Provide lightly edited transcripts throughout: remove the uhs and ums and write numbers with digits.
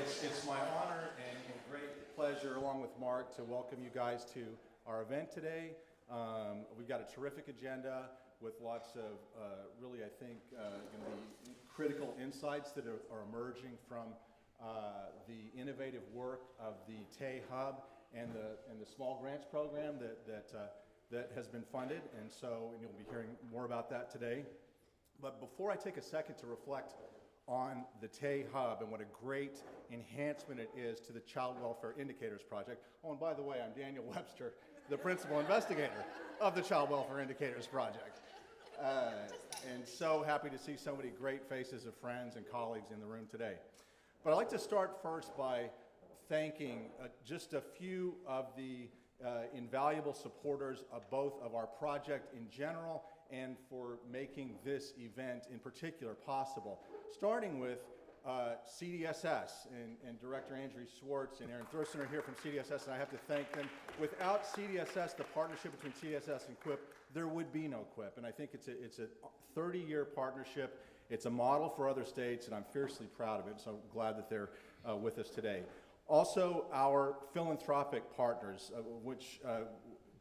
It's my honor and great pleasure, along with Mark, to welcome you guys to our event today. We've got a terrific agenda with lots of really, I think, going to be critical insights that are emerging from the innovative work of the TAY-Hub and the small grants program that has been funded, and you'll be hearing more about that today. But before I take a second to reflect on the TAY-Hub and what a great enhancement it is to the Child Welfare Indicators Project. Oh, and by the way, I'm Daniel Webster, the principal investigator of the Child Welfare Indicators Project. And so happy to see so many great faces of friends and colleagues in the room today. But I'd like to start first by thanking just a few of the invaluable supporters of both of our project in general and for making this event in particular possible. Starting with CDSS and Director Andrew Schwartz and Aaron Thurston are here from CDSS, and I have to thank them. Without CDSS, the partnership between CDSS and QIP, there would be no QIP, and I think it's a 30-year partnership. It's a model for other states, and I'm fiercely proud of it, so I'm glad that they're with us today. Also, our philanthropic partners, which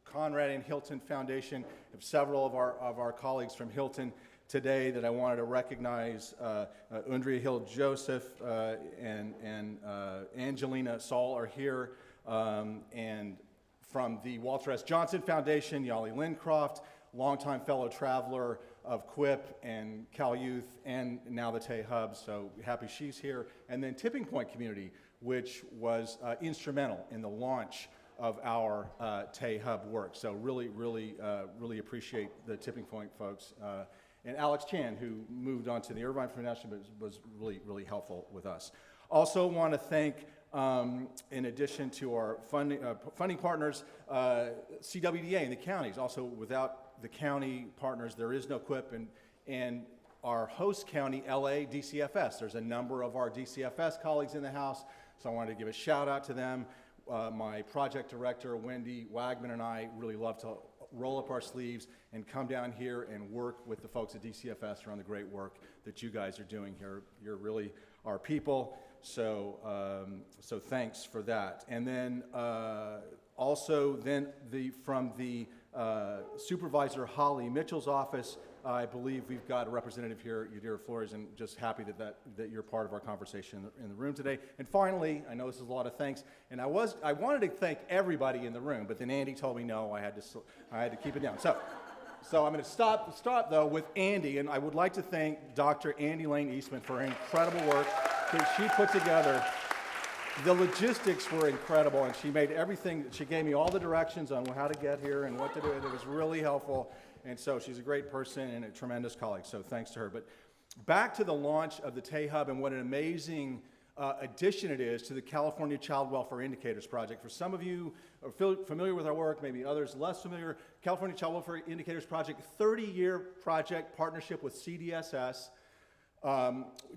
Conrad and Hilton Foundation, have several of our colleagues from Hilton today that I wanted to recognize. Undria Hill-Joseph and Angelina Saul are here, and from the Walter S. Johnson Foundation, Yali Lincroft, longtime fellow traveler of QIP and Cal Youth, and now the TAY-Hub, so happy she's here. And then Tipping Point Community, which was instrumental in the launch of our TAY-Hub work. So really appreciate the Tipping Point folks. And Alex Chan, who moved on to the Irvine Foundation, but was really helpful with us. Also want to thank, in addition to our funding partners, CWDA and the counties. Also, without the county partners, there is no QIP, and our host county, LA DCFS. There's a number of our DCFS colleagues in the house, so I wanted to give a shout out to them. My project director, Wendy Wagman, and I really love to roll up our sleeves and come down here and work with the folks at DCFS around the great work that you guys are doing here. You're really our people, so thanks for that. And then also from the Supervisor Holly Mitchell's office, I believe we've got a representative here, Yadira Flores, and just happy that you're part of our conversation in the room today. And finally, I know this is a lot of thanks, and I wanted to thank everybody in the room, but then Andy told me no, I had to keep it down. So I'm going to stop though with Andy, and I would like to thank Dr. Andy Lane Eastman for her incredible work that she put together. The logistics were incredible, and she made everything. She gave me all the directions on how to get here and what to do. It was really helpful. And so she's a great person and a tremendous colleague, so thanks to her. But back to the launch of the TAY-Hub and what an amazing addition it is to the California Child Welfare Indicators Project. For some of you who are familiar with our work, maybe others less familiar, California Child Welfare Indicators Project, 30-year project partnership with CDSS,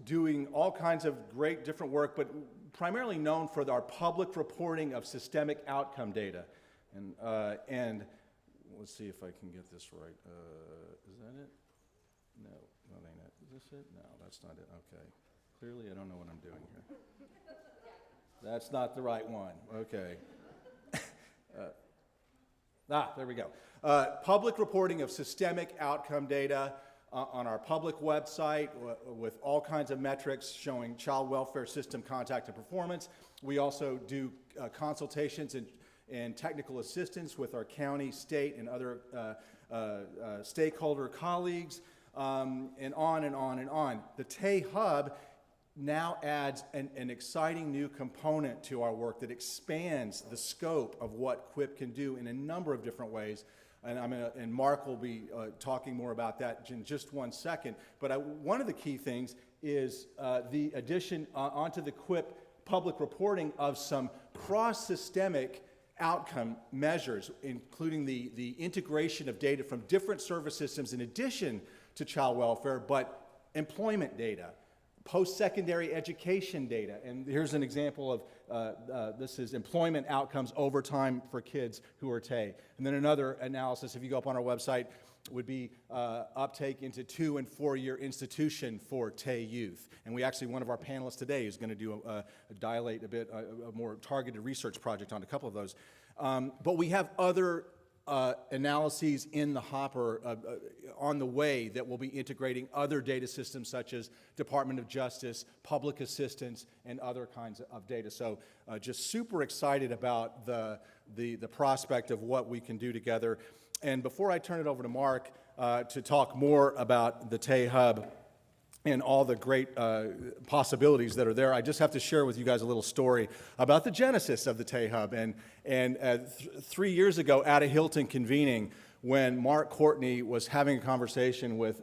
doing all kinds of great different work, but primarily known for our public reporting of systemic outcome data. And let's see if I can get this right. Is that it? No, that ain't it. Is this it? No, that's not it. Okay. Clearly, I don't know what I'm doing here. That's not the right one. Okay. There we go. Public reporting of systemic outcome data on our public website with all kinds of metrics showing child welfare system contact and performance. We also do consultations and technical assistance with our county, state, and other stakeholder colleagues, and on and on and on. The TAY-Hub now adds an exciting new component to our work that expands the scope of what QIP can do in a number of different ways. And Mark will be talking more about that in just one second. But one of the key things is the addition onto the QIP public reporting of some cross-systemic outcome measures, including the integration of data from different service systems in addition to child welfare, but employment data, post-secondary education data. And here's an example of, this is employment outcomes over time for kids who are TAY. And then another analysis, if you go up on our website, would be uptake into 2- and 4-year institution for TAY youth. And we actually, one of our panelists today is going to do dilate a bit, a more targeted research project on a couple of those. But we have other analyses in the hopper on the way that will be integrating other data systems such as Department of Justice, public assistance, and other kinds of data. So just super excited about the prospect of what we can do together. And before I turn it over to Mark to talk more about the TAY-Hub and all the great possibilities that are there, I just have to share with you guys a little story about the genesis of the TAY-Hub. And 3 years ago at a Hilton Convening, when Mark Courtney was having a conversation with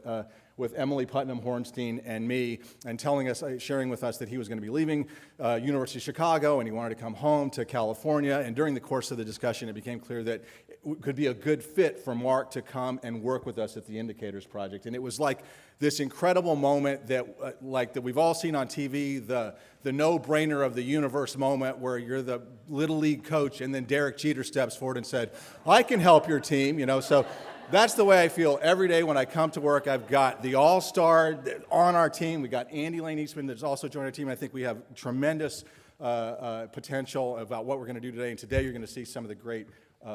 Emily Putnam Hornstein and me, and sharing with us that he was going to be leaving University of Chicago and he wanted to come home to California. And during the course of the discussion, it became clear that it could be a good fit for Mark to come and work with us at the Indicators Project. And it was like this incredible moment that we've all seen on TV, the no-brainer of the universe moment where you're the Little League coach and then Derek Jeter steps forward and said, I can help your team, you know. So that's the way I feel every day when I come to work. I've got the all-star on our team. We got Andy Lane Eastman that's also joined our team. I think we have tremendous potential about what we're going to do today. And today you're going to see some of the great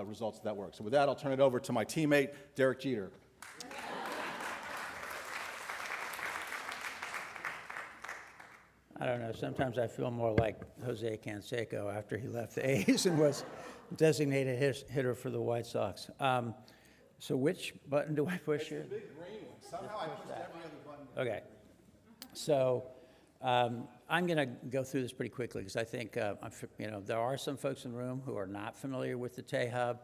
results of that work. So with that, I'll turn it over to my teammate, Derek Jeter. I don't know, sometimes I feel more like Jose Canseco after he left the A's and was designated hitter for the White Sox. So which button do I push here? It's the big green one. Somehow I pushed every other button. Okay. So I'm going to go through this pretty quickly because I think there are some folks in the room who are not familiar with the TAY-Hub.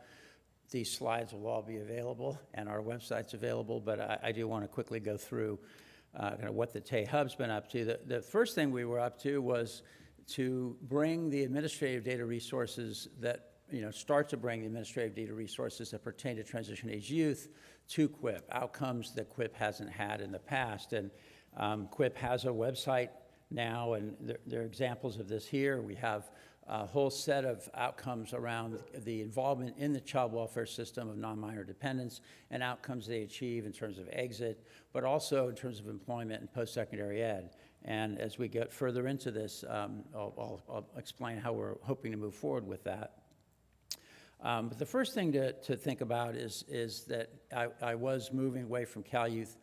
These slides will all be available, and our website's available, but I do want to quickly go through kind of what the TAY-Hub's been up to. The first thing we were up to was to bring the administrative data resources that start to bring the administrative data resources that pertain to transition-age youth to QIP, outcomes that QIP hasn't had in the past. And QIP has a website now, and there are examples of this here. We have a whole set of outcomes around the involvement in the child welfare system of non-minor dependents and outcomes they achieve in terms of exit, but also in terms of employment and post-secondary ed. And as we get further into this, I'll explain how we're hoping to move forward with that. But the first thing to think about is that I was moving away from Cal Youth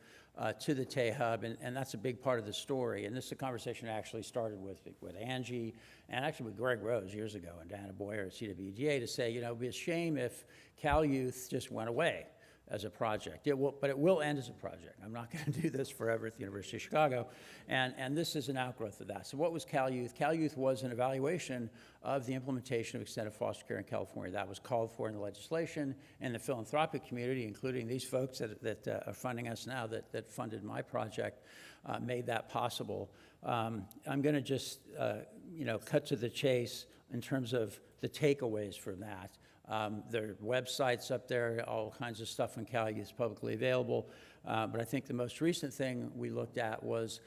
to the TAY-Hub, and that's a big part of the story. And this is a conversation I actually started with Angie and actually with Greg Rose years ago and Diana Boyer at CWGA to say, it'd be a shame if Cal Youth just went away as a project. But it will end as a project. I'm not going to do this forever at the University of Chicago, and this is an outgrowth of that. So what was Cal Youth? Cal Youth was an evaluation of the implementation of extended foster care in California. That was called for in the legislation, and the philanthropic community, including these folks that are funding us now, that funded my project, made that possible. I'm going to just cut to the chase in terms of the takeaways from that. There are websites up there, all kinds of stuff on Cal Youth is publicly available. But I think the most recent thing we looked at was,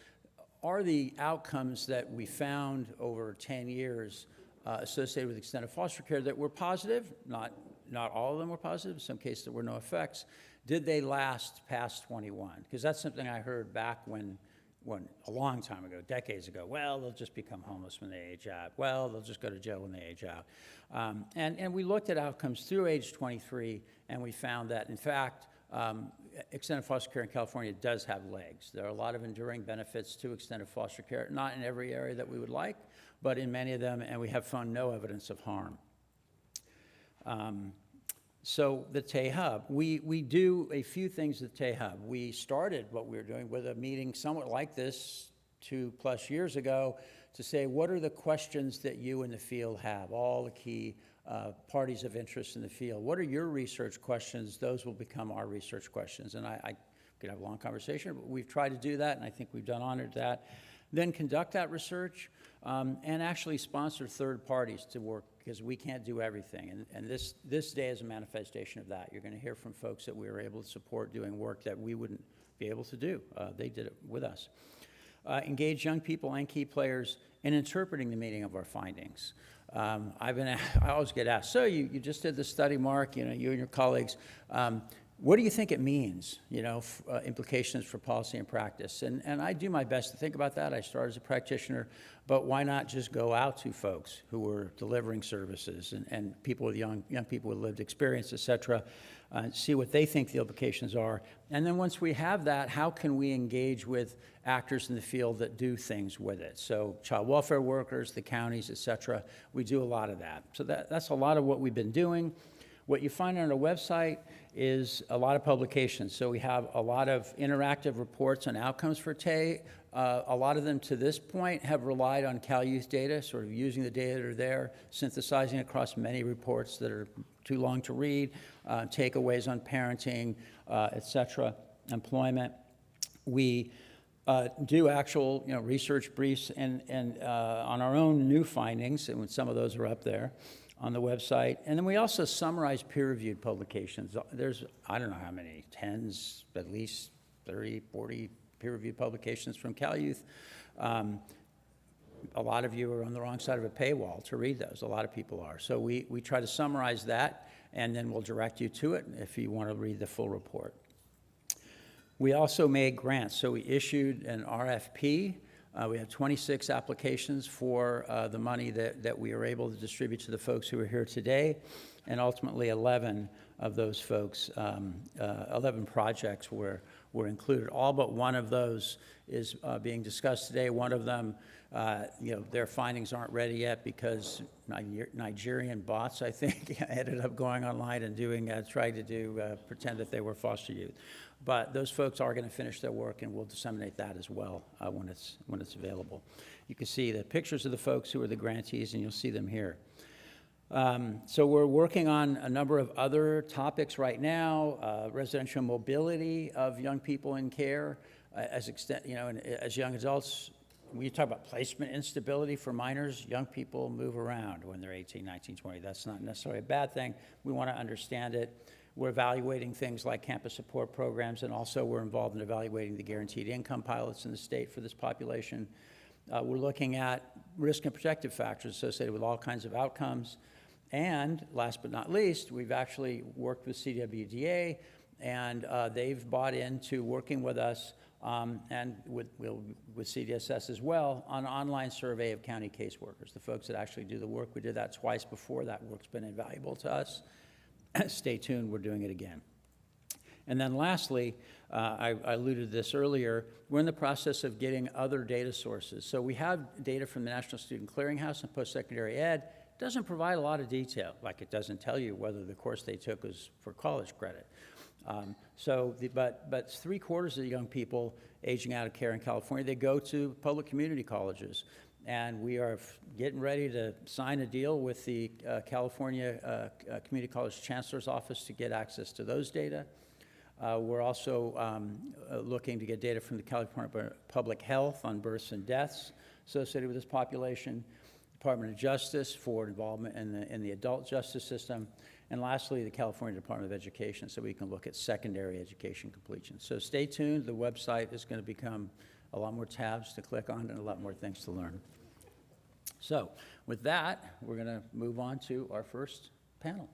are the outcomes that we found over 10 years associated with extended foster care that were positive, not all of them were positive, in some cases there were no effects, did they last past 21? Because that's something I heard back when a long time ago, decades ago, well, they'll just become homeless when they age out. Well, they'll just go to jail when they age out. And we looked at outcomes through age 23, and we found that, in fact, extended foster care in California does have legs. There are a lot of enduring benefits to extended foster care, not in every area that we would like, but in many of them, and we have found no evidence of harm. So the TAY-Hub, we do a few things at TAY-Hub. We started what we were doing with a meeting somewhat like this 2+ years ago to say, what are the questions that you in the field have, all the key parties of interest in the field? What are your research questions? Those will become our research questions. And I could have a long conversation, but we've tried to do that, and I think we've done honor to that. Then conduct that research and actually sponsor third parties to work, because we can't do everything. And this day is a manifestation of that. You're going to hear from folks that we were able to support doing work that we wouldn't be able to do. They did it with us. Engage young people and key players in interpreting the meaning of our findings. I always get asked, so you just did the study, Mark, you and your colleagues. what do you think it means, implications for policy and practice? And I do my best to think about that. I started as a practitioner, but why not just go out to folks who are delivering services and people with young people with lived experience, et cetera, see what they think the implications are. And then once we have that, how can we engage with actors in the field that do things with it? So child welfare workers, the counties, et cetera, we do a lot of that. So that's a lot of what we've been doing. What you find on our website is a lot of publications. So we have a lot of interactive reports on outcomes for TAY. A lot of them to this point have relied on Cal Youth data, sort of using the data that are there, synthesizing across many reports that are too long to read, takeaways on parenting, et cetera, employment. We do actual research briefs and on our own new findings, and some of those are up there on the website. And then we also summarize peer-reviewed publications. There's, I don't know how many, tens, at least 30, 40 peer-reviewed publications from Cal Youth. A lot of you are on the wrong side of a paywall to read those. A lot of people are. So we try to summarize that, and then we'll direct you to it if you want to read the full report. We also made grants. So we issued an RFP. We have 26 applications for the money that we are able to distribute to the folks who are here today, and ultimately 11 of those folks, 11 projects were included. All but one of those is being discussed today. One of them, their findings aren't ready yet because Nigerian bots, I think, ended up going online and tried to pretend that they were foster youth. But those folks are going to finish their work, and we'll disseminate that as well when it's available. You can see the pictures of the folks who are the grantees, and you'll see them here. So we're working on a number of other topics right now, residential mobility of young people in care, as young adults. When you talk about placement instability for minors, young people move around when they're 18, 19, 20. That's not necessarily a bad thing. We want to understand it. We're evaluating things like campus support programs, and also we're involved in evaluating the guaranteed income pilots in the state for this population. We're looking at risk and protective factors associated with all kinds of outcomes. And last but not least, we've actually worked with CWDA, and they've bought into working with us and with CDSS as well on an online survey of county caseworkers, the folks that actually do the work. We did that twice before. That work's been invaluable to us. Stay tuned, we're doing it again. And then lastly, I alluded to this earlier, we're in the process of getting other data sources. So we have data from the National Student Clearinghouse and Post-Secondary Ed. It doesn't provide a lot of detail, like it doesn't tell you whether the course they took was for college credit. But 3/4 of the young people aging out of care in California, they go to public community colleges. And we are getting ready to sign a deal with the California Community College Chancellor's Office to get access to those data. We're also looking to get data from the California Public Health on births and deaths associated with this population, Department of Justice for involvement in the adult justice system, and lastly, the California Department of Education, so we can look at secondary education completion. So stay tuned. The website is going to become a lot more tabs to click on and a lot more things to learn. So with that, we're going to move on to our first panel.